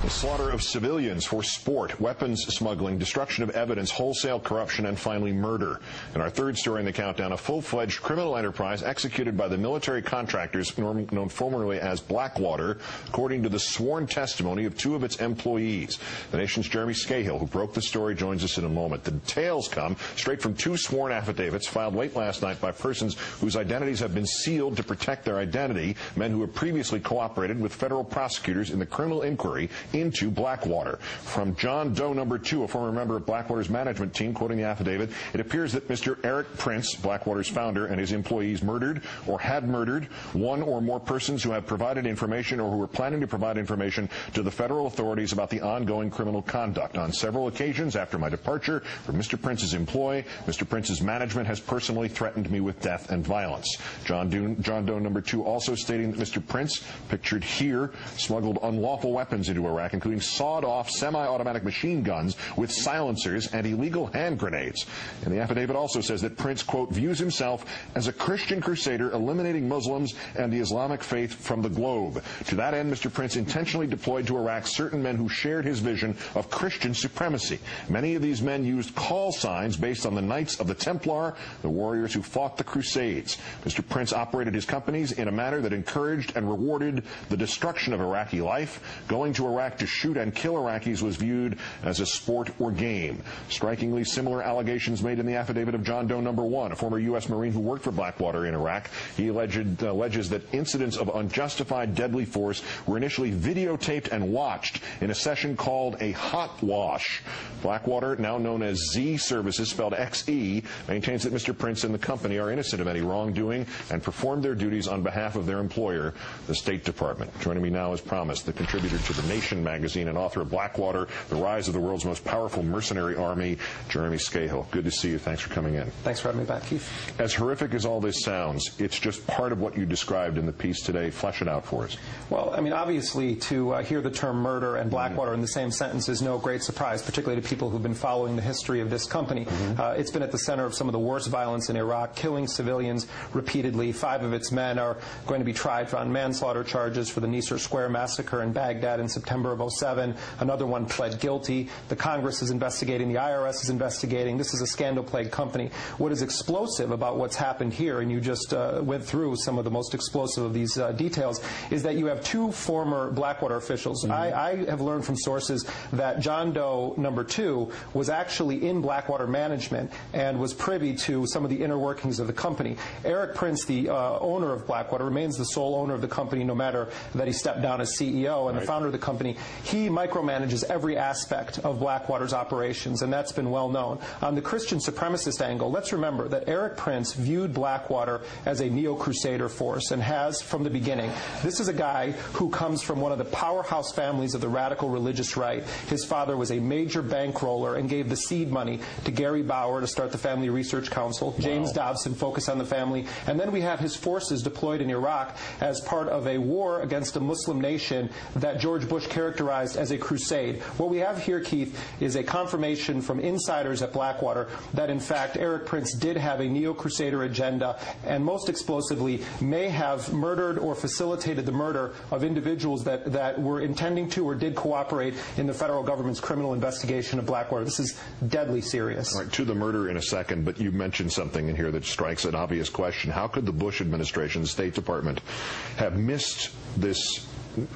The slaughter of civilians for sport, weapons smuggling, destruction of evidence, wholesale corruption, and finally murder. In our third story in the countdown, a full-fledged criminal enterprise executed by the military contractors known formerly as Blackwater, according to the sworn testimony of two of its employees. The Nation's Jeremy Scahill, who broke the story, joins us in a moment. The details come straight from two sworn affidavits filed late last night by persons whose identities have been sealed to protect their identity, men who have previously cooperated with federal prosecutors in the criminal inquiry into Blackwater. From John Doe No. 2, a former member of Blackwater's management team, quoting the affidavit, it appears that Mr. Erik Prince, Blackwater's founder, and his employees murdered or had murdered one or more persons who have provided information or who were planning to provide information to the federal authorities about the ongoing criminal conduct. On several occasions after my departure from Mr. Prince's employ, Mr. Prince's management has personally threatened me with death and violence. John Doe No. 2 also stating that Mr. Prince, pictured here, smuggled unlawful weapons into Iraq, including sawed-off semi-automatic machine guns with silencers and illegal hand grenades. And the affidavit also says that Prince, quote, views himself as a Christian Crusader eliminating Muslims and the Islamic faith from the globe. To that end, Mr. Prince intentionally deployed to Iraq certain men who shared his vision of Christian supremacy. Many of these men used call signs based on the Knights of the Templar, the warriors who fought the Crusades. Mr. Prince operated his companies in a manner that encouraged and rewarded the destruction of Iraqi life. Going to Iraq to shoot and kill Iraqis was viewed as a sport or game. Strikingly similar allegations made in the affidavit of John Doe No. 1, a former U.S. Marine who worked for Blackwater in Iraq. He alleges that incidents of unjustified deadly force were initially videotaped and watched in a session called a hot wash. Blackwater, now known as Z Services, spelled X-E, maintains that Mr. Prince and the company are innocent of any wrongdoing and performed their duties on behalf of their employer, the State Department. Joining me now, as promised, the contributor to The Nation magazine and author of Blackwater, The Rise of the World's Most Powerful Mercenary Army, Jeremy Scahill. Good to see you. Thanks for coming in. Thanks for having me back, Keith. As horrific as all this sounds, it's just part of what you described in the piece today. Flesh it out for us. Well, I mean, obviously, to hear the term murder and Blackwater in the same sentence is no great surprise, particularly to people who've been following the history of this company. It's been at the center of some of the worst violence in Iraq, killing civilians repeatedly. 5 of its men are going to be tried on manslaughter charges for the Nicer Square massacre in Baghdad in September of 2007. Another one pled guilty. The Congress is investigating. The IRS is investigating. This is a scandal-plagued company. What is explosive about what's happened here, and you just went through some of the most explosive of these details, is that you have 2 former Blackwater officials. I have learned from sources that John Doe No. 2 was actually in Blackwater management and was privy to some of the inner workings of the company. Erik Prince, the owner of Blackwater, remains the sole owner of the company no matter that he stepped down as CEO and the founder of the company. He micromanages every aspect of Blackwater's operations, and that's been well known. On the Christian supremacist angle, let's remember that Erik Prince viewed Blackwater as a neo-Crusader force and has from the beginning. This is a guy who comes from one of the powerhouse families of the radical religious right. His father was a major bankroller and gave the seed money to Gary Bauer to start the Family Research Council. James Dobson focused on the family. And then we have his forces deployed in Iraq as part of a war against a Muslim nation that George Bush characterized as a crusade. What we have here, Keith, is a confirmation from insiders at Blackwater that, in fact, Erik Prince did have a neo-Crusader agenda and, most explosively, may have murdered or facilitated the murder of individuals that were intending to or did cooperate in the federal government's criminal investigation of Blackwater. This is deadly serious. All right, to the murder in a second, but you mentioned something in here that strikes an obvious question. How could the Bush administration, the State Department, have missed this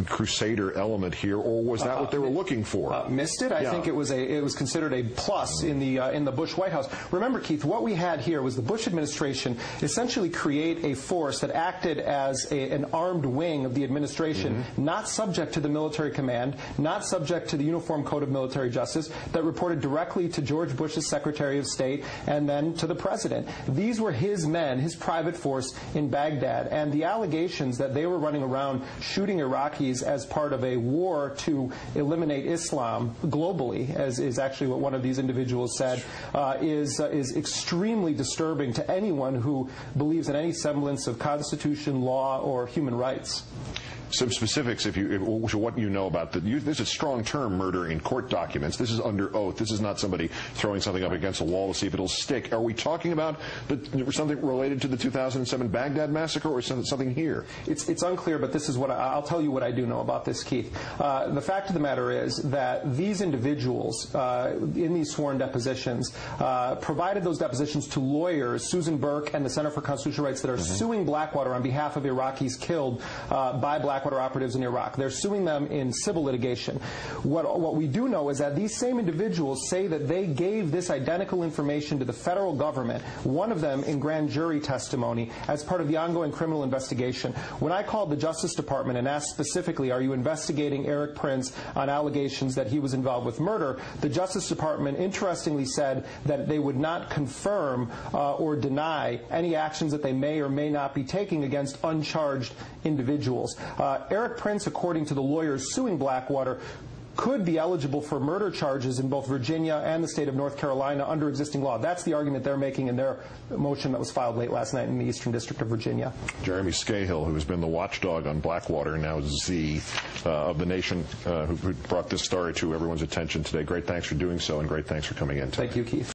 Crusader element here, or was that what they were looking for? Missed it? I think it was considered a plus in the Bush White House. Remember, Keith, what we had here was the Bush administration essentially create a force that acted as an armed wing of the administration, not subject to the military command, not subject to the Uniform Code of Military Justice, that reported directly to George Bush's Secretary of State and then to the President. These were his men, his private force in Baghdad, and the allegations that they were running around shooting Iraqis as part of a war to eliminate Islam globally, as is actually what one of these individuals said, is extremely disturbing to anyone who believes in any semblance of Constitution, law, or human rights. some specifics, what you know about this is a strong term, murder, in court documents. This is under oath. This is not somebody throwing something up against a wall to see if it'll stick. Are we talking about something related to the 2007 Baghdad massacre, or something here? It's unclear, but this is what I'll tell you what I do know about this, Keith. The fact of the matter is that these individuals in these sworn depositions provided those depositions to lawyers, Susan Burke and the Center for Constitutional Rights, that are suing Blackwater on behalf of Iraqis killed by Blackwater operatives in Iraq. They're suing them in civil litigation. What we do know is that these same individuals say that they gave this identical information to the federal government, one of them in grand jury testimony, as part of the ongoing criminal investigation. When I called the Justice Department and asked specifically, are you investigating Erik Prince on allegations that he was involved with murder, the Justice Department interestingly said that they would not confirm or deny any actions that they may or may not be taking against uncharged individuals. Erik Prince, according to the lawyers suing Blackwater, could be eligible for murder charges in both Virginia and the state of North Carolina under existing law. That's the argument they're making in their motion that was filed late last night in the Eastern District of Virginia. Jeremy Scahill, who has been the watchdog on Blackwater, now Z of the Nation, who brought this story to everyone's attention today. Great thanks for doing so, and great thanks for coming in today. Thank you, Keith.